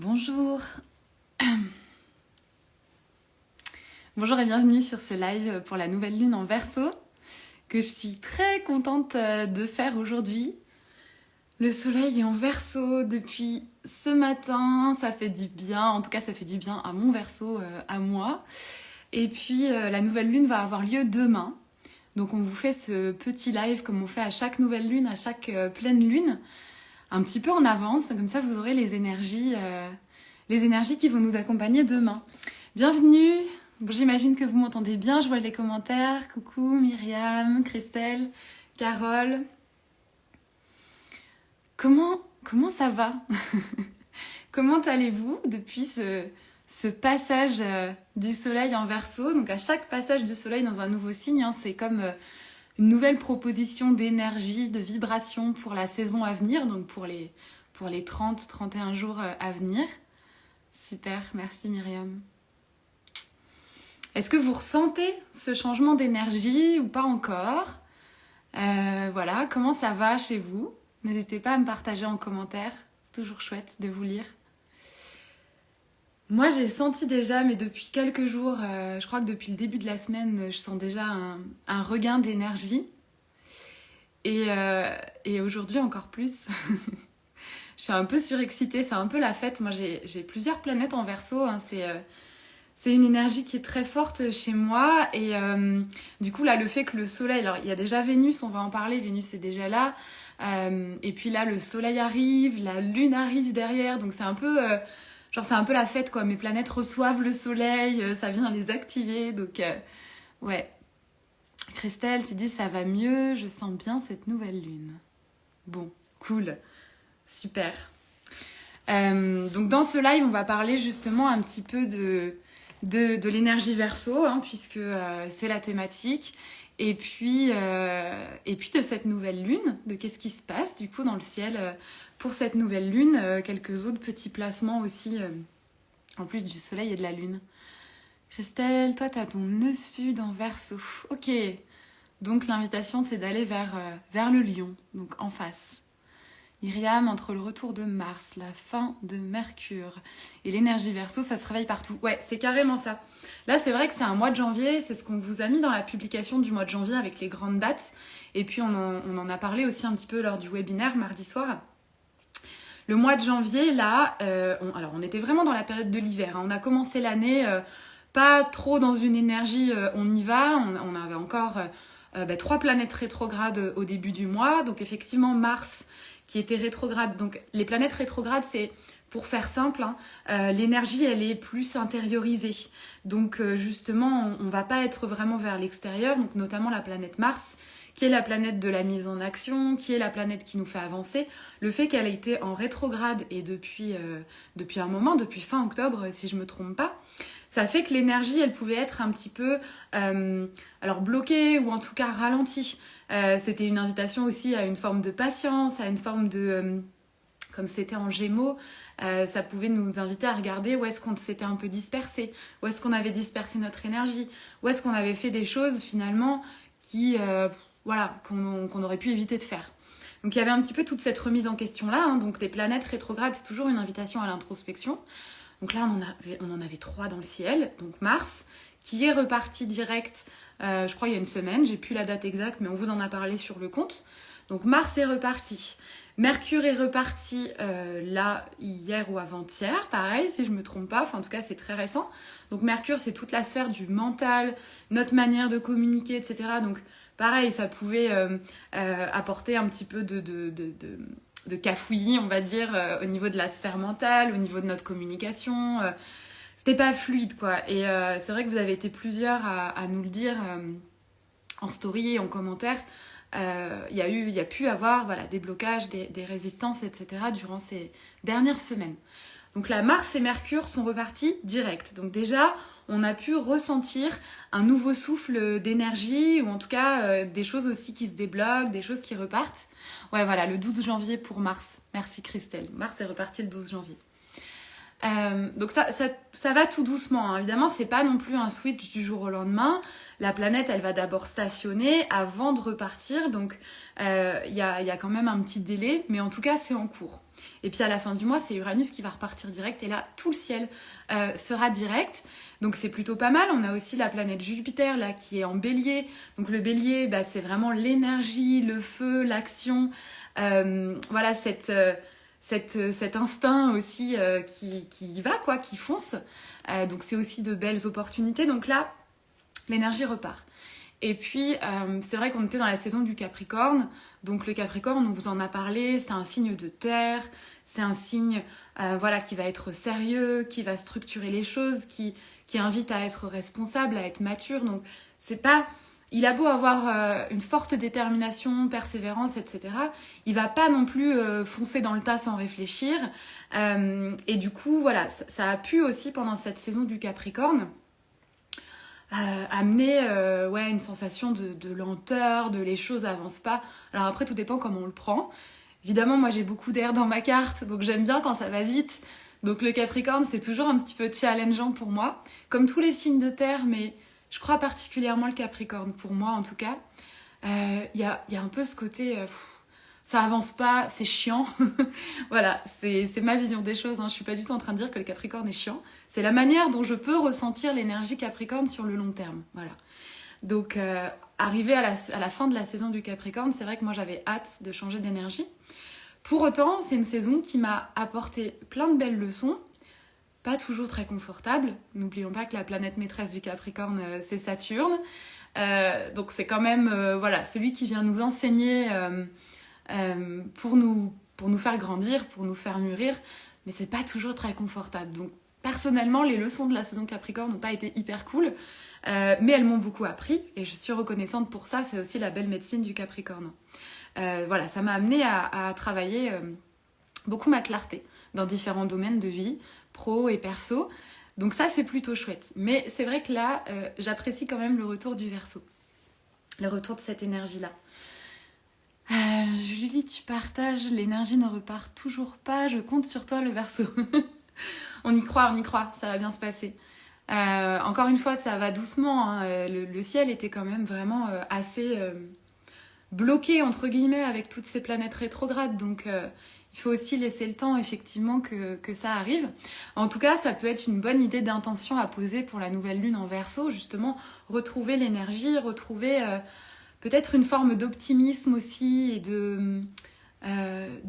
Bonjour. Bonjour et bienvenue sur ce live pour la nouvelle lune en Verseau que je suis très contente de faire aujourd'hui. Le soleil est en Verseau depuis ce matin, ça fait du bien, en tout cas ça fait du bien à mon Verseau, à moi. Et puis la nouvelle lune va avoir lieu demain. Donc on vous fait ce petit live comme on fait à chaque nouvelle lune, à chaque pleine lune, un petit peu en avance, comme ça vous aurez les énergies qui vont nous accompagner demain. Bienvenue, bon, j'imagine que vous m'entendez bien, je vois les commentaires. Coucou Myriam, Christelle, Carole. Comment ça va? Comment allez-vous depuis ce passage du soleil en Verseau? Donc à chaque passage du soleil dans un nouveau signe, c'est comme une nouvelle proposition d'énergie, de vibration pour la saison à venir, donc pour les 30-31 jours à venir. Super, merci Myriam. Est-ce que vous ressentez ce changement d'énergie ou pas encore? Voilà, comment ça va chez vous? N'hésitez pas à me partager en commentaire, c'est toujours chouette de vous lire. Moi j'ai senti déjà, mais depuis quelques jours, je crois que depuis le début de la semaine, je sens déjà un regain d'énergie. Et aujourd'hui encore plus. Je suis un peu surexcitée, c'est un peu la fête. Moi, j'ai plusieurs planètes en Verseau. C'est une énergie qui est très forte chez moi. Et du coup, là, le fait que le soleil... Alors, il y a déjà Vénus, on va en parler. Vénus est déjà là. Et puis là, le soleil arrive, la lune arrive derrière. Donc, c'est un peu... c'est un peu la fête, quoi. Mes planètes reçoivent le soleil, ça vient les activer. Donc, ouais. Christelle, tu dis ça va mieux. Je sens bien cette nouvelle lune. Bon, cool. Super. Donc dans ce live, on va parler justement un petit peu de l'énergie Verseau, puisque c'est la thématique. Et puis de cette nouvelle lune, de qu'est-ce qui se passe du coup dans le ciel pour cette nouvelle lune. Quelques autres petits placements aussi, en plus du soleil et de la lune. Christelle, toi, tu as ton nœud sud en Verseau. Ok. Donc l'invitation, c'est d'aller vers le lion, donc en face. Myriam, entre le retour de Mars, la fin de Mercure et l'énergie Verseau, ça se réveille partout. Ouais, c'est carrément ça. Là, c'est vrai que c'est un mois de janvier, c'est ce qu'on vous a mis dans la publication du mois de janvier avec les grandes dates. Et puis, on en a parlé aussi un petit peu lors du webinaire mardi soir. Le mois de janvier, là, on était vraiment dans la période de l'hiver. On a commencé l'année pas trop dans une énergie, on y va. On avait encore 3 planètes rétrogrades au début du mois. Donc, effectivement, Mars qui était rétrograde. Donc les planètes rétrogrades, c'est, pour faire simple, l'énergie, elle est plus intériorisée. Donc justement, on ne va pas être vraiment vers l'extérieur, donc notamment la planète Mars, qui est la planète de la mise en action, qui est la planète qui nous fait avancer. Le fait qu'elle ait été en rétrograde, et depuis un moment, depuis fin octobre, si je ne me trompe pas, ça fait que l'énergie, elle pouvait être un petit peu bloquée ou en tout cas ralentie. C'était une invitation aussi à une forme de patience, à une forme de... comme c'était en Gémeaux, ça pouvait nous inviter à regarder où est-ce qu'on s'était un peu dispersé, où est-ce qu'on avait dispersé notre énergie, où est-ce qu'on avait fait des choses finalement qui, qu'on aurait pu éviter de faire. Donc il y avait un petit peu toute cette remise en question-là. Donc les planètes rétrogrades, c'est toujours une invitation à l'introspection. Donc là, on en avait 3 dans le ciel. Donc Mars, qui est reparti direct, je crois il y a une semaine, j'ai plus la date exacte, mais on vous en a parlé sur le compte. Donc Mars est reparti. Mercure est reparti là, hier ou avant-hier, pareil, si je ne me trompe pas. Enfin, en tout cas, c'est très récent. Donc Mercure, c'est toute la sphère du mental, notre manière de communiquer, etc. Donc pareil, ça pouvait apporter un petit peu de cafouillis, on va dire, au niveau de la sphère mentale, au niveau de notre communication. C'était pas fluide, quoi. Et c'est vrai que vous avez été plusieurs à nous le dire en story et en commentaire. Il y a pu avoir des blocages, des résistances, etc. durant ces dernières semaines. Donc là, Mars et Mercure sont repartis direct. Donc déjà, on a pu ressentir un nouveau souffle d'énergie, ou en tout cas des choses aussi qui se débloquent, des choses qui repartent. Ouais, voilà, le 12 janvier pour Mars. Merci Christelle. Mars est reparti le 12 janvier. Donc ça va tout doucement, hein. Évidemment, c'est pas non plus un switch du jour au lendemain. La planète, elle va d'abord stationner avant de repartir. Donc, il y a quand même un petit délai. Mais en tout cas, c'est en cours. Et puis, à la fin du mois, c'est Uranus qui va repartir direct. Et là, tout le ciel sera direct. Donc, c'est plutôt pas mal. On a aussi la planète Jupiter, là, qui est en bélier. Donc, le bélier, bah, c'est vraiment l'énergie, le feu, l'action. Voilà, cet instinct aussi qui va, quoi, qui fonce. Donc c'est aussi de belles opportunités. Donc là, l'énergie repart. Et puis, c'est vrai qu'on était dans la saison du Capricorne. Donc le Capricorne, on vous en a parlé, c'est un signe de terre. C'est un signe voilà, qui va être sérieux, qui va structurer les choses, qui invite à être responsable, à être mature. Donc c'est pas... Il a beau avoir une forte détermination, persévérance, etc. Il va pas non plus foncer dans le tas sans réfléchir. Et du coup, voilà, ça a pu aussi, pendant cette saison du Capricorne, amener une sensation de lenteur, de les choses avancent pas. Alors après, tout dépend comment on le prend. Évidemment, moi, j'ai beaucoup d'air dans ma carte, donc j'aime bien quand ça va vite. Donc le Capricorne, c'est toujours un petit peu challengeant pour moi. Comme tous les signes de terre, mais... Je crois particulièrement le Capricorne, pour moi en tout cas. Y a un peu ce côté, ça avance pas, c'est chiant. Voilà, c'est ma vision des choses. Hein. Je suis pas du tout en train de dire que le Capricorne est chiant. C'est la manière dont je peux ressentir l'énergie Capricorne sur le long terme. Voilà. Donc, arrivé à la fin de la saison du Capricorne, c'est vrai que moi j'avais hâte de changer d'énergie. Pour autant, c'est une saison qui m'a apporté plein de belles leçons. Pas toujours très confortable. N'oublions pas que la planète maîtresse du Capricorne, c'est Saturne. Donc c'est quand même voilà, celui qui vient nous enseigner pour nous faire grandir, pour nous faire mûrir. Mais c'est pas toujours très confortable. Donc personnellement, les leçons de la saison Capricorne n'ont pas été hyper cool. Mais elles m'ont beaucoup appris. Et je suis reconnaissante pour ça. C'est aussi la belle médecine du Capricorne. Voilà, ça m'a amenée à travailler beaucoup ma clarté dans différents domaines de vie, pro et perso. Donc ça, c'est plutôt chouette. Mais c'est vrai que là, j'apprécie quand même le retour du Verseau. Le retour de cette énergie-là. Julie, tu partages, l'énergie ne repart toujours pas. Je compte sur toi, le Verseau. On y croit, ça va bien se passer. Encore une fois, ça va doucement. Hein. Le ciel était quand même vraiment assez bloqué, entre guillemets, avec toutes ces planètes rétrogrades. Donc... il faut aussi laisser le temps, effectivement, que ça arrive. En tout cas, ça peut être une bonne idée d'intention à poser pour la nouvelle lune en Verseau, justement, retrouver l'énergie, retrouver peut-être une forme d'optimisme aussi et de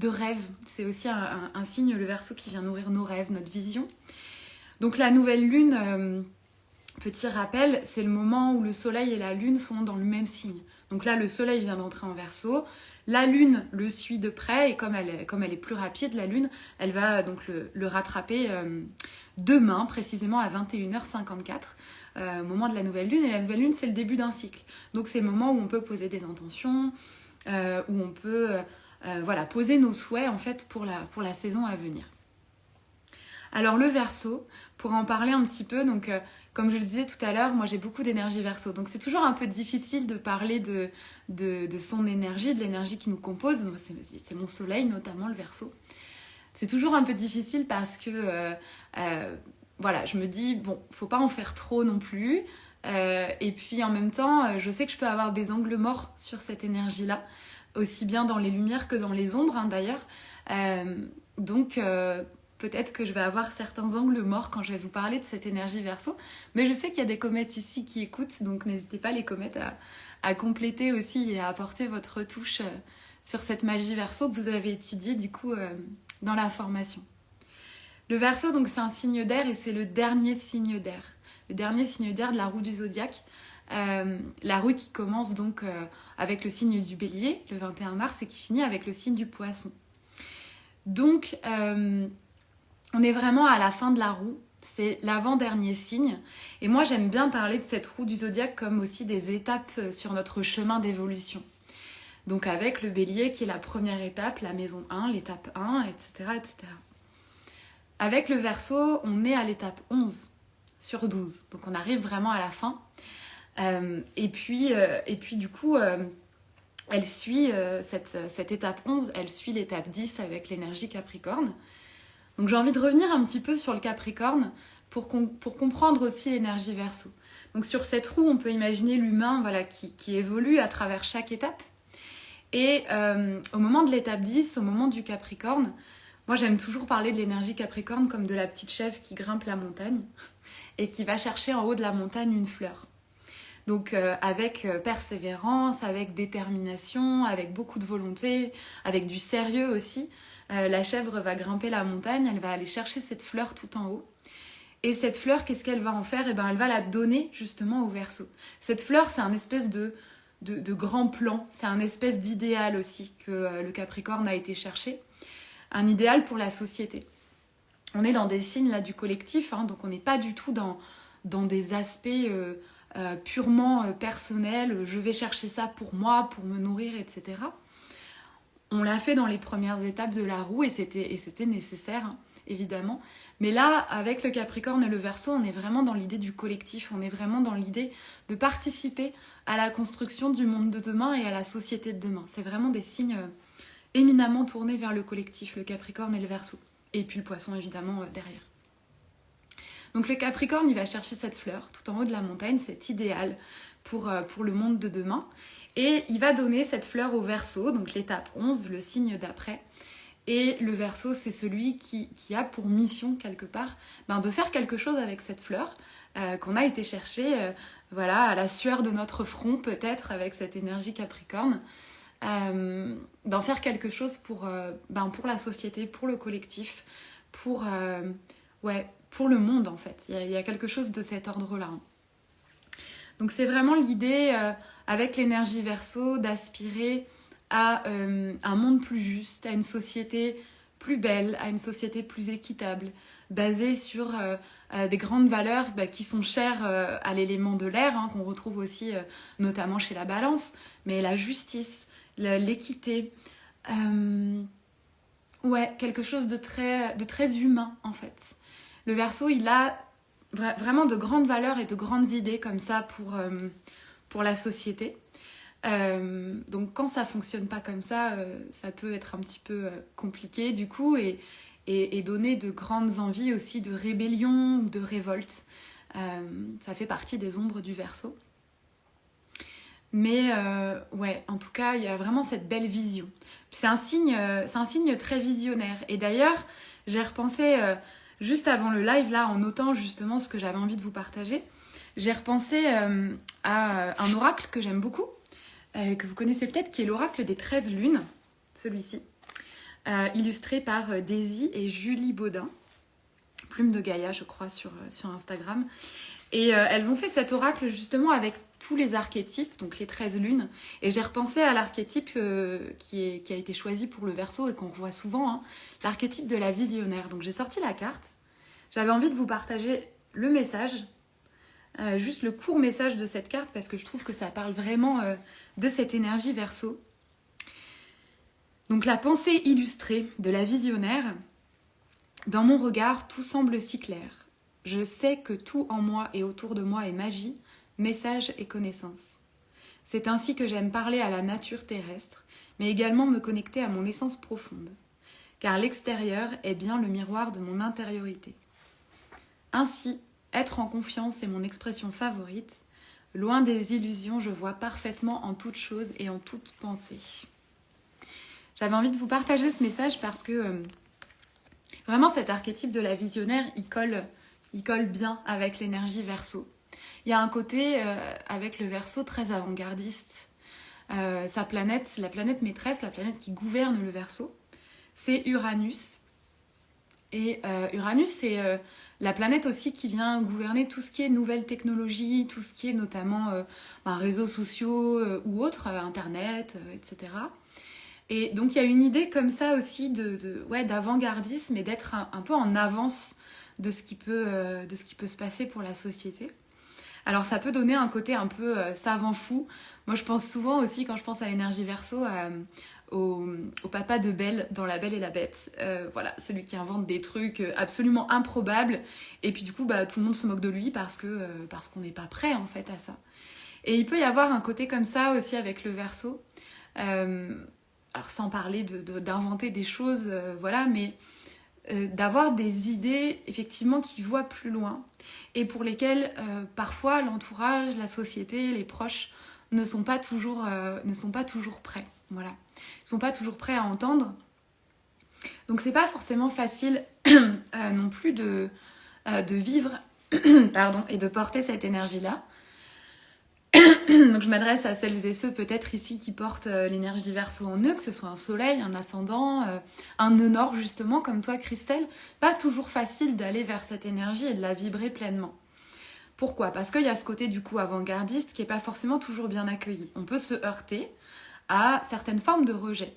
rêve. C'est aussi un signe, le Verseau, qui vient nourrir nos rêves, notre vision. Donc la nouvelle lune, petit rappel, c'est le moment où le soleil et la lune sont dans le même signe. Donc là, le soleil vient d'entrer en Verseau. La lune le suit de près et comme elle est plus rapide, la lune, elle va donc le rattraper demain, précisément à 21h54, au moment de la nouvelle lune. Et la nouvelle lune, c'est le début d'un cycle. Donc c'est le moment où on peut poser des intentions, où on peut poser nos souhaits en fait pour la saison à venir. Alors le Verseau, pour en parler un petit peu, donc comme je le disais tout à l'heure, moi j'ai beaucoup d'énergie Verseau, donc c'est toujours un peu difficile de parler de son énergie, de l'énergie qui nous compose. Moi, c'est mon soleil notamment, le Verseau. C'est toujours un peu difficile parce que je me dis, bon, faut pas en faire trop non plus. Et puis en même temps, je sais que je peux avoir des angles morts sur cette énergie-là, aussi bien dans les lumières que dans les ombres, hein, d'ailleurs. Donc peut-être que je vais avoir certains angles morts quand je vais vous parler de cette énergie Verseau. Mais je sais qu'il y a des comètes ici qui écoutent, donc n'hésitez pas les comètes à compléter aussi et à apporter votre touche sur cette magie Verseau que vous avez étudiée du coup dans la formation. Le Verseau, donc c'est un signe d'air et c'est le dernier signe d'air. Le dernier signe d'air de la roue du zodiaque. La roue qui commence donc avec le signe du Bélier, le 21 mars, et qui finit avec le signe du Poisson. Donc, on est vraiment à la fin de la roue. C'est l'avant-dernier signe. Et moi, j'aime bien parler de cette roue du zodiaque comme aussi des étapes sur notre chemin d'évolution. Donc avec le Bélier qui est la première étape, la maison 1, l'étape 1, etc., etc. Avec le Verseau, on est à l'étape 11 sur 12. Donc on arrive vraiment à la fin. Et puis du coup, elle suit cette étape 11, elle suit l'étape 10 avec l'énergie Capricorne. Donc j'ai envie de revenir un petit peu sur le Capricorne pour comprendre aussi l'énergie Verseau. Donc sur cette roue, on peut imaginer l'humain voilà, qui évolue à travers chaque étape. Et au moment de l'étape 10, au moment du Capricorne, moi j'aime toujours parler de l'énergie Capricorne comme de la petite chèvre qui grimpe la montagne et qui va chercher en haut de la montagne une fleur. Donc avec persévérance, avec détermination, avec beaucoup de volonté, avec du sérieux aussi, la chèvre va grimper la montagne, elle va aller chercher cette fleur tout en haut. Et cette fleur, qu'est-ce qu'elle va en faire ? Eh ben, elle va la donner justement au Verseau. Cette fleur, c'est un espèce de grand plan, c'est un espèce d'idéal aussi que le Capricorne a été chercher. Un idéal pour la société. On est dans des signes là du collectif, hein, donc on n'est pas du tout dans des aspects purement personnels, je vais chercher ça pour moi, pour me nourrir, etc. On l'a fait dans les premières étapes de la roue et c'était nécessaire, hein, évidemment. Mais là, avec le Capricorne et le Verseau, on est vraiment dans l'idée du collectif, on est vraiment dans l'idée de participer à la construction du monde de demain et à la société de demain. C'est vraiment des signes éminemment tournés vers le collectif, le Capricorne et le Verseau. Et puis le Poisson, évidemment, derrière. Donc le Capricorne, il va chercher cette fleur tout en haut de la montagne, cet idéal pour le monde de demain. Et il va donner cette fleur au Verseau, donc l'étape 11, le signe d'après. Et le Verseau, c'est celui qui a pour mission, quelque part, de faire quelque chose avec cette fleur qu'on a été chercher voilà, à la sueur de notre front, peut-être, avec cette énergie Capricorne. D'en faire quelque chose pour la société, pour le collectif, pour le monde, en fait. Il y a quelque chose de cet ordre-là. Donc c'est vraiment l'idée, avec l'énergie Verseau, d'aspirer à un monde plus juste, à une société plus belle, à une société plus équitable, basée sur des grandes valeurs qui sont chères à l'élément de l'air, hein, qu'on retrouve aussi notamment chez la Balance, mais la justice, l'équité, quelque chose de très humain en fait. Le Verseau, il a vraiment de grandes valeurs et de grandes idées comme ça pour la société. Donc quand ça fonctionne pas comme ça, ça peut être un petit peu compliqué du coup et donner de grandes envies aussi de rébellion ou de révolte. Ça fait partie des ombres du Verseau. Mais en tout cas, il y a vraiment cette belle vision. C'est un signe très visionnaire. Et d'ailleurs, j'ai repensé juste avant le live, là, en notant justement ce que j'avais envie de vous partager, j'ai repensé à un oracle que j'aime beaucoup, que vous connaissez peut-être, qui est l'oracle des 13 lunes, celui-ci, illustré par Daisy et Julie Baudin, Plume de Gaïa, je crois, sur Instagram. Et elles ont fait cet oracle justement avec tous les archétypes, donc les 13 lunes. Et j'ai repensé à l'archétype qui a été choisi pour le Verseau et qu'on revoit souvent, hein, l'archétype de la visionnaire. Donc j'ai sorti la carte. J'avais envie de vous partager le message, juste le court message de cette carte, parce que je trouve que ça parle vraiment de cette énergie Verseau. Donc la pensée illustrée de la visionnaire. Dans mon regard, tout semble si clair. Je sais que tout en moi et autour de moi est magie, message et connaissance. C'est ainsi que j'aime parler à la nature terrestre, mais également me connecter à mon essence profonde, car l'extérieur est bien le miroir de mon intériorité. Ainsi, être en confiance est mon expression favorite. Loin des illusions, je vois parfaitement en toute chose et en toute pensée. J'avais envie de vous partager ce message parce que vraiment cet archétype de la visionnaire, il colle bien avec l'énergie Verseau. Il y a un côté avec le Verseau très avant-gardiste. Sa planète, la planète maîtresse, la planète qui gouverne le Verseau, c'est Uranus. Et Uranus, c'est la planète aussi qui vient gouverner tout ce qui est nouvelles technologies, tout ce qui est notamment réseaux sociaux ou autres, Internet, etc. Et donc il y a une idée comme ça aussi d'avant-gardisme et d'être un peu en avance de ce qui peut se passer pour la société. Alors ça peut donner un côté un peu savant fou. Moi je pense souvent aussi, quand je pense à l'énergie Verseau, au papa de Belle dans La Belle et la Bête. Voilà, celui qui invente des trucs absolument improbables. Et puis du coup, tout le monde se moque de lui parce qu'on n'est pas prêt en fait à ça. Et il peut y avoir un côté comme ça aussi avec le Verseau. Alors sans parler d'inventer des choses, mais d'avoir des idées effectivement qui voient plus loin et pour lesquelles parfois l'entourage, la société, les proches ne sont pas toujours prêts. Voilà. Ils ne sont pas toujours prêts à entendre. Donc c'est pas forcément facile non plus de vivre pardon, et de porter cette énergie-là. Donc je m'adresse à celles et ceux peut-être ici qui portent l'énergie Verseau en eux, que ce soit un soleil, un ascendant, un nœud nord justement, comme toi Christelle. Pas toujours facile d'aller vers cette énergie et de la vibrer pleinement. Pourquoi ? Parce qu'il y a ce côté du coup avant-gardiste qui n'est pas forcément toujours bien accueilli. On peut se heurter à certaines formes de rejet.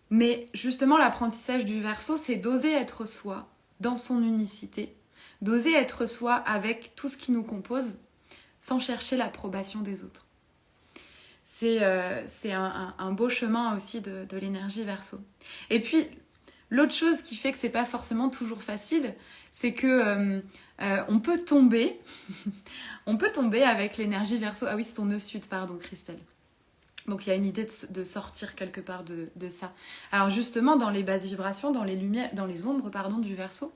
Mais justement l'apprentissage du Verseau, c'est d'oser être soi dans son unicité, d'oser être soi avec tout ce qui nous compose, sans chercher l'approbation des autres. C'est un beau chemin aussi de l'énergie Verseau. Et puis, l'autre chose qui fait que c'est pas forcément toujours facile, c'est que on peut tomber avec l'énergie Verseau. Ah oui, c'est ton nœud sud, pardon, Christelle. Donc il y a une idée de sortir quelque part de ça. Alors justement, dans les basses vibrations, dans les lumières, dans les ombres, pardon, du Verseau,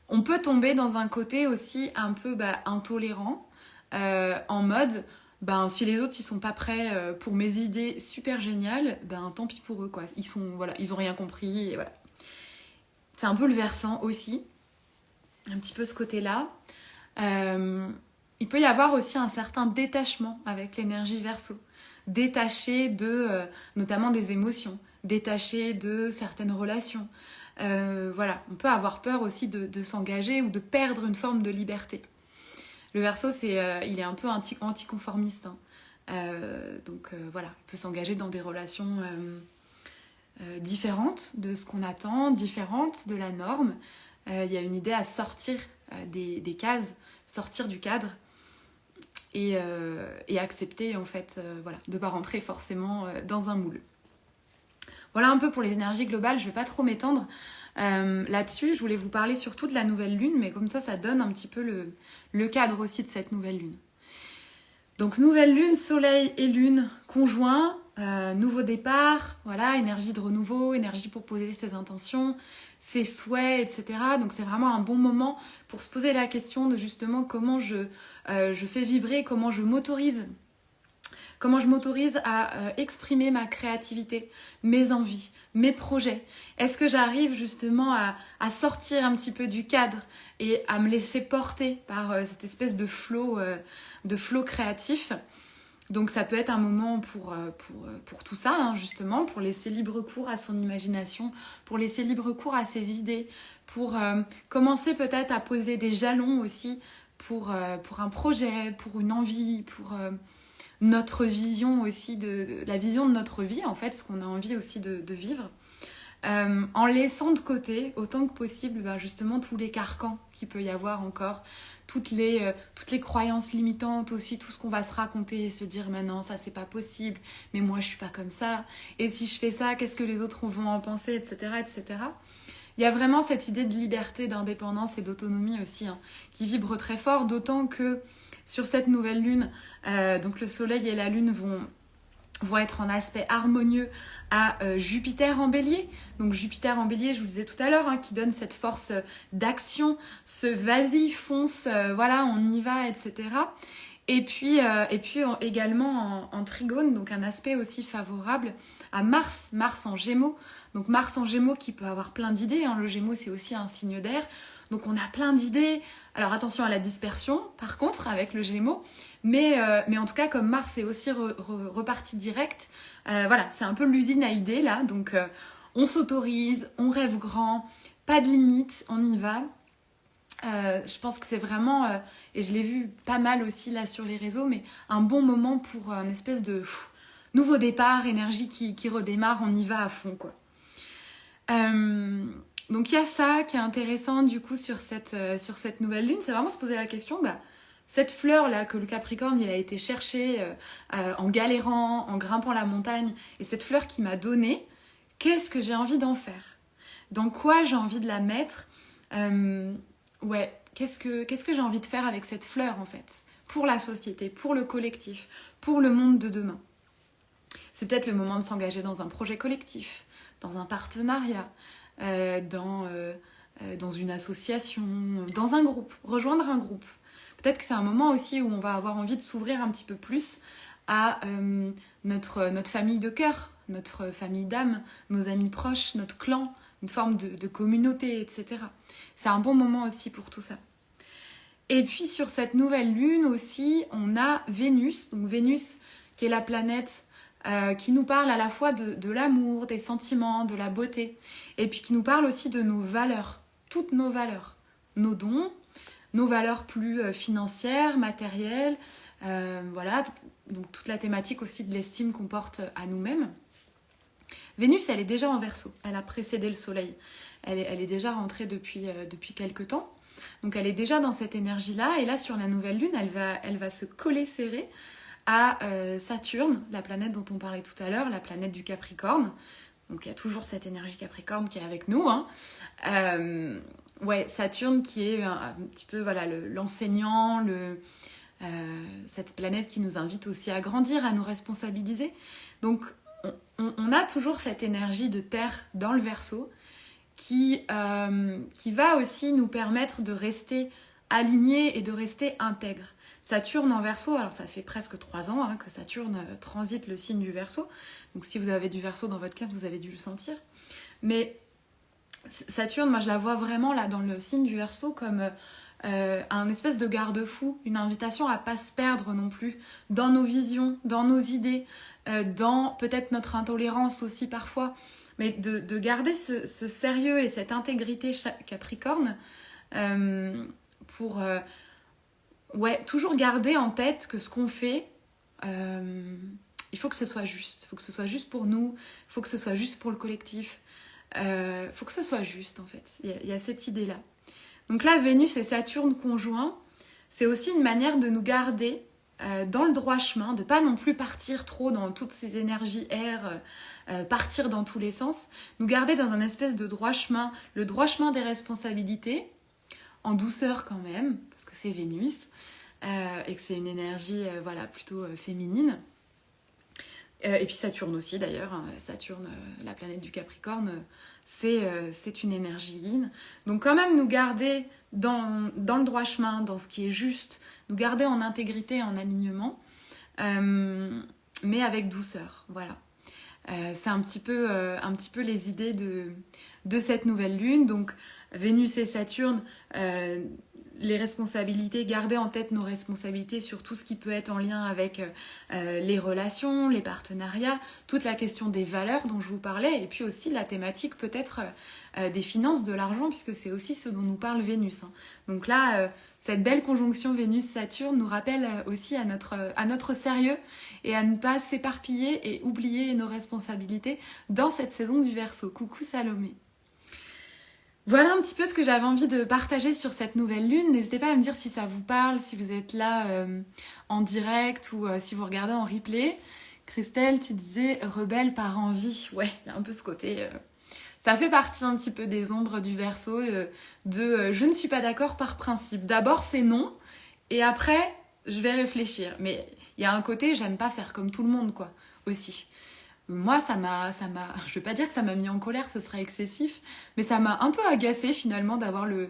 on peut tomber dans un côté aussi un peu intolérant, en mode si les autres ils sont pas prêts pour mes idées super géniales, tant pis pour eux quoi. Ils ont rien compris et voilà. C'est un peu le versant aussi, un petit peu ce côté-là. Il peut y avoir aussi un certain détachement avec l'énergie Verseau, détaché notamment des émotions, détaché de certaines relations. Voilà, on peut avoir peur aussi de s'engager ou de perdre une forme de liberté. Le Verseau, il est un peu anticonformiste. Donc voilà, il peut s'engager dans des relations différentes de ce qu'on attend, différentes de la norme. Il y a une idée à sortir des cases, sortir du cadre et accepter en fait, de ne pas rentrer forcément dans un moule. Voilà un peu pour les énergies globales, je ne vais pas trop m'étendre là-dessus. Je voulais vous parler surtout de la nouvelle lune, mais comme ça donne un petit peu le cadre aussi de cette nouvelle lune. Donc nouvelle lune, soleil et lune conjoints, nouveau départ, voilà, énergie de renouveau, énergie pour poser ses intentions, ses souhaits, etc. Donc c'est vraiment un bon moment pour se poser la question de justement comment je fais vibrer, comment je m'autorise à exprimer ma créativité, mes envies, mes projets. Est-ce que j'arrive justement à sortir un petit peu du cadre et à me laisser porter par cette espèce de flow créatif ? Donc ça peut être un moment pour tout ça, justement, pour laisser libre cours à son imagination, pour laisser libre cours à ses idées, pour commencer peut-être à poser des jalons aussi pour un projet, pour une envie, pour notre vision aussi, la vision de notre vie, en fait, ce qu'on a envie aussi de vivre, en laissant de côté, autant que possible, justement, tous les carcans qu'il peut y avoir encore, toutes les croyances limitantes aussi, tout ce qu'on va se raconter et se dire maintenant ça c'est pas possible, mais moi je suis pas comme ça, et si je fais ça, qu'est-ce que les autres vont en penser, etc. etc. Il y a vraiment cette idée de liberté, d'indépendance et d'autonomie aussi, qui vibre très fort, d'autant que sur cette nouvelle lune, donc le soleil et la lune vont être en aspect harmonieux à Jupiter en bélier. Donc Jupiter en bélier, je vous le disais tout à l'heure, qui donne cette force d'action, ce vas-y, fonce, voilà, on y va, etc. Et puis également en trigone, donc un aspect aussi favorable à Mars en Gémeaux. Donc Mars en Gémeaux qui peut avoir plein d'idées, le Gémeaux c'est aussi un signe d'air. Donc on a plein d'idées. Alors attention à la dispersion, par contre, avec le Gémeaux. Mais en tout cas, comme Mars est aussi reparti direct, voilà, c'est un peu l'usine à idées là. Donc on s'autorise, on rêve grand, pas de limite, on y va. Je pense que c'est vraiment, et je l'ai vu pas mal aussi là sur les réseaux, mais un bon moment pour une espèce de nouveau départ, énergie qui redémarre, on y va à fond quoi. Donc il y a ça qui est intéressant du coup sur cette nouvelle lune, c'est vraiment se poser la question, cette fleur là que le Capricorne il a été chercher en galérant, en grimpant la montagne, et cette fleur qu'il m'a donnée, qu'est-ce que j'ai envie d'en faire ? Dans quoi j'ai envie de la mettre ? Qu'est-ce que j'ai envie de faire avec cette fleur en fait ? Pour la société, pour le collectif, pour le monde de demain. C'est peut-être le moment de s'engager dans un projet collectif, dans un partenariat, dans une association, dans un groupe, rejoindre un groupe. Peut-être que c'est un moment aussi où on va avoir envie de s'ouvrir un petit peu plus à notre famille de cœur, notre famille d'âme, nos amis proches, notre clan, une forme de communauté, etc. C'est un bon moment aussi pour tout ça. Et puis sur cette nouvelle lune aussi, on a Vénus, donc Vénus qui est la planète qui nous parle à la fois de l'amour, des sentiments, de la beauté, et puis qui nous parle aussi de nos valeurs, toutes nos valeurs, nos dons, nos valeurs plus financières, matérielles, voilà, donc toute la thématique aussi de l'estime qu'on porte à nous-mêmes. Vénus, elle est déjà en Verseau, elle a précédé le Soleil, elle est déjà rentrée depuis quelques temps, donc elle est déjà dans cette énergie-là, et là sur la nouvelle lune, elle va se coller serrée à Saturne, la planète dont on parlait tout à l'heure, la planète du Capricorne. Donc il y a toujours cette énergie Capricorne qui est avec nous. Hein. Ouais, Saturne qui est un petit peu voilà, l'enseignant, cette planète qui nous invite aussi à grandir, à nous responsabiliser. Donc on a toujours cette énergie de terre dans le Verseau qui va aussi nous permettre de rester alignés et de rester intègres. Saturne en Verseau, alors ça fait presque 3 ans que Saturne transite le signe du Verseau. Donc si vous avez du Verseau dans votre carte, vous avez dû le sentir. Mais Saturne, moi je la vois vraiment là dans le signe du Verseau comme un espèce de garde-fou, une invitation à ne pas se perdre non plus dans nos visions, dans nos idées, dans peut-être notre intolérance aussi parfois, mais de garder ce sérieux et cette intégrité Capricorne pour... ouais, toujours garder en tête que ce qu'on fait, il faut que ce soit juste. Il faut que ce soit juste pour nous, il faut que ce soit juste pour le collectif. Il faut que ce soit juste, en fait. Il y a cette idée-là. Donc là, Vénus et Saturne conjoints, c'est aussi une manière de nous garder dans le droit chemin, de pas non plus partir trop dans toutes ces énergies air, partir dans tous les sens, nous garder dans un espèce de droit chemin, le droit chemin des responsabilités, en douceur quand même, parce que c'est Vénus, et que c'est une énergie voilà, plutôt féminine. Et puis Saturne aussi d'ailleurs, hein. Saturne, la planète du Capricorne, c'est une énergie yin. Donc quand même nous garder dans le droit chemin, dans ce qui est juste, nous garder en intégrité, en alignement, mais avec douceur, voilà. C'est un petit peu les idées de cette nouvelle lune. Donc Vénus et Saturne, les responsabilités, garder en tête nos responsabilités sur tout ce qui peut être en lien avec les relations, les partenariats, toute la question des valeurs dont je vous parlais, et puis aussi la thématique peut-être des finances, de l'argent, puisque c'est aussi ce dont nous parle Vénus. Hein. Donc là, cette belle conjonction Vénus-Saturne nous rappelle aussi à notre sérieux et à ne pas s'éparpiller et oublier nos responsabilités dans cette saison du Verseau. Coucou Salomé. Voilà un petit peu ce que j'avais envie de partager sur cette nouvelle lune. N'hésitez pas à me dire si ça vous parle, si vous êtes là en direct ou si vous regardez en replay. Christelle, tu disais rebelle par envie. Ouais, il y a un peu ce côté... Ça fait partie un petit peu des ombres du Verseau, je ne suis pas d'accord par principe. D'abord, c'est non, et après, je vais réfléchir. Mais il y a un côté, j'aime pas faire comme tout le monde, quoi, aussi. Moi, je vais pas dire que ça m'a mis en colère, ce serait excessif, mais ça m'a un peu agacée finalement d'avoir le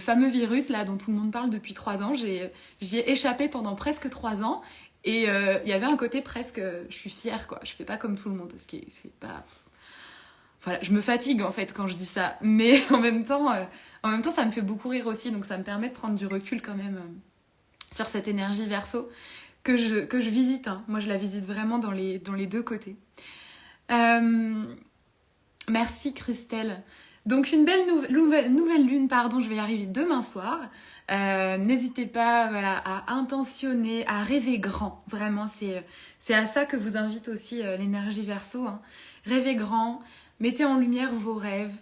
fameux virus là dont tout le monde parle depuis 3 ans. J'y ai échappé pendant presque 3 ans, et il y avait un côté presque, je suis fière, quoi. Je fais pas comme tout le monde, parce que c'est pas... Voilà, je me fatigue en fait quand je dis ça, mais en même temps, ça me fait beaucoup rire aussi, donc ça me permet de prendre du recul quand même sur cette énergie Verseau que je visite. Hein. Moi, je la visite vraiment dans les 2 côtés. Merci Christelle. Donc une belle nouvelle lune, pardon, je vais y arriver demain soir. N'hésitez pas voilà, à intentionner, à rêver grand. Vraiment, c'est à ça que vous invite aussi l'énergie Verseau. Hein. Rêvez grand. Mettez en lumière vos rêves,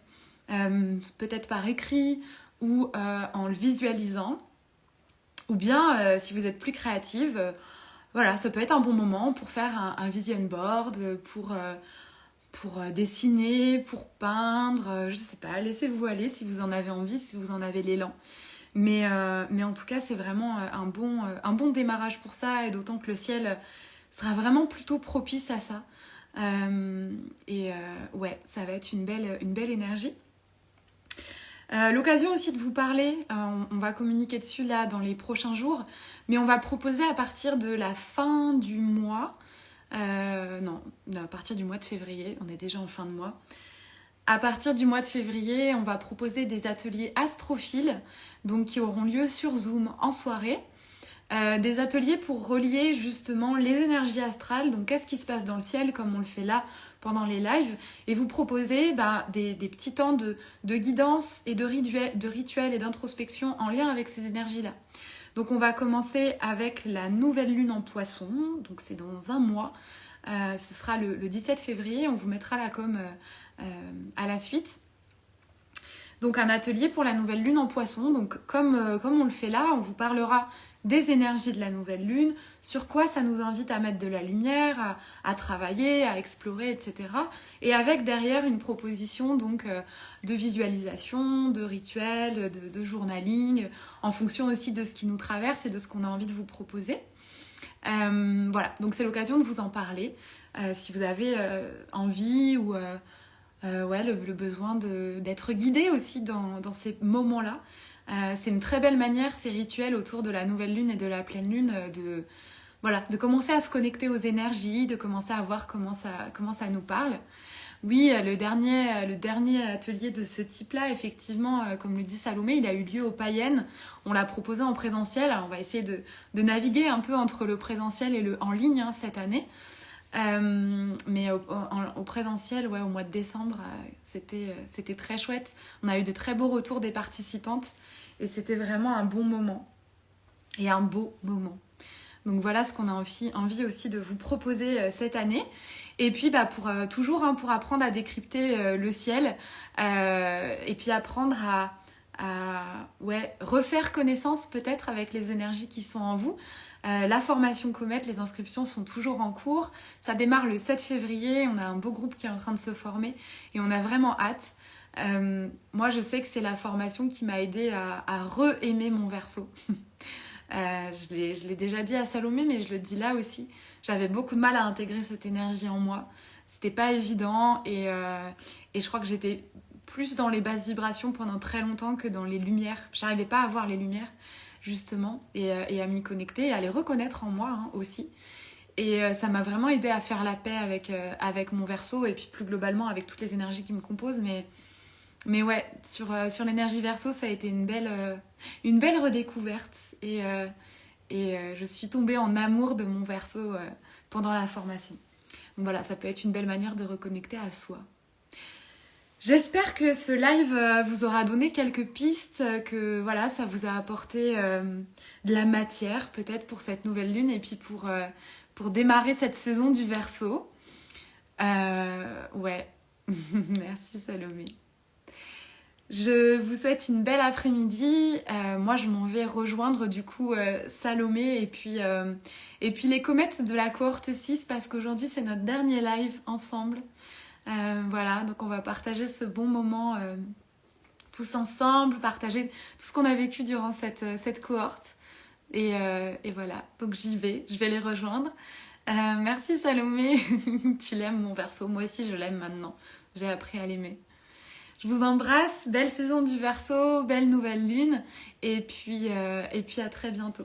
peut-être par écrit ou en le visualisant. Ou bien, si vous êtes plus créative, voilà, ça peut être un bon moment pour faire un vision board, pour dessiner, pour peindre, je sais pas, laissez-vous aller si vous en avez envie, si vous en avez l'élan. Mais en tout cas, c'est vraiment un bon démarrage pour ça, et d'autant que le ciel sera vraiment plutôt propice à ça. Ouais, ça va être une belle énergie. L'occasion aussi de vous parler, on va communiquer dessus là dans les prochains jours, mais on va proposer à partir de la fin du mois, non, à partir du mois de février, on est déjà en fin de mois. À partir du mois de février, on va proposer des ateliers astrophiles, donc qui auront lieu sur Zoom en soirée. Des ateliers pour relier justement les énergies astrales, donc qu'est-ce qui se passe dans le ciel comme on le fait là pendant les lives, et vous proposer des petits temps de guidance et de rituels et d'introspection en lien avec ces énergies-là. Donc on va commencer avec la nouvelle lune en poisson, donc c'est dans un mois, ce sera le 17 février, on vous mettra la com à la suite. Donc un atelier pour la nouvelle lune en poisson, donc comme on le fait là, on vous parlera des énergies de la nouvelle lune, sur quoi ça nous invite à mettre de la lumière, à travailler, à explorer, etc. Et avec derrière une proposition donc de visualisation, de rituel, de journaling, en fonction aussi de ce qui nous traverse et de ce qu'on a envie de vous proposer. Voilà, donc c'est l'occasion de vous en parler. Si vous avez envie ou le besoin d'être guidé aussi dans ces moments-là. C'est une très belle manière, ces rituels autour de la nouvelle lune et de la pleine lune, de commencer à se connecter aux énergies, de commencer à voir comment ça nous parle. Oui, le dernier atelier de ce type-là, effectivement, comme le dit Salomé, il a eu lieu au Païennes. On l'a proposé en présentiel. Alors, on va essayer de naviguer un peu entre le présentiel et le en ligne cette année. Mais au présentiel, ouais, au mois de décembre, c'était très chouette. On a eu de très beaux retours des participantes et c'était vraiment un bon moment et un beau moment. Donc voilà ce qu'on a envie aussi de vous proposer cette année. Et puis pour apprendre à décrypter le ciel et puis apprendre à refaire connaissance peut-être avec les énergies qui sont en vous. La formation Comète, les inscriptions sont toujours en cours. Ça démarre le 7 février. On a un beau groupe qui est en train de se former et on a vraiment hâte. Moi, je sais que c'est la formation qui m'a aidée à re-aimer mon Verseau. Je l'ai déjà dit à Salomé, mais je le dis là aussi. J'avais beaucoup de mal à intégrer cette énergie en moi. C'était pas évident et je crois que j'étais plus dans les basses vibrations pendant très longtemps que dans les lumières. J'arrivais pas à voir les lumières, justement, et à m'y connecter et à les reconnaître en moi aussi. Et ça m'a vraiment aidé à faire la paix avec mon Verseau et puis plus globalement avec toutes les énergies qui me composent. Mais ouais, sur l'énergie Verseau, ça a été une belle redécouverte et je suis tombée en amour de mon Verseau pendant la formation. Donc voilà, ça peut être une belle manière de reconnecter à soi. J'espère que ce live vous aura donné quelques pistes, que voilà, ça vous a apporté de la matière peut-être pour cette nouvelle lune et puis pour démarrer cette saison du Verseau. Ouais, merci Salomé. Je vous souhaite une belle après-midi. Moi, je m'en vais rejoindre du coup Salomé et puis les comètes de la cohorte 6 parce qu'aujourd'hui, c'est notre dernier live ensemble. Voilà, donc on va partager ce bon moment tous ensemble, partager tout ce qu'on a vécu durant cette cohorte. Et voilà, donc je vais les rejoindre. Merci Salomé, tu l'aimes mon Verseau, moi aussi je l'aime maintenant, j'ai appris à l'aimer. Je vous embrasse, belle saison du Verseau, belle nouvelle lune, et puis à très bientôt.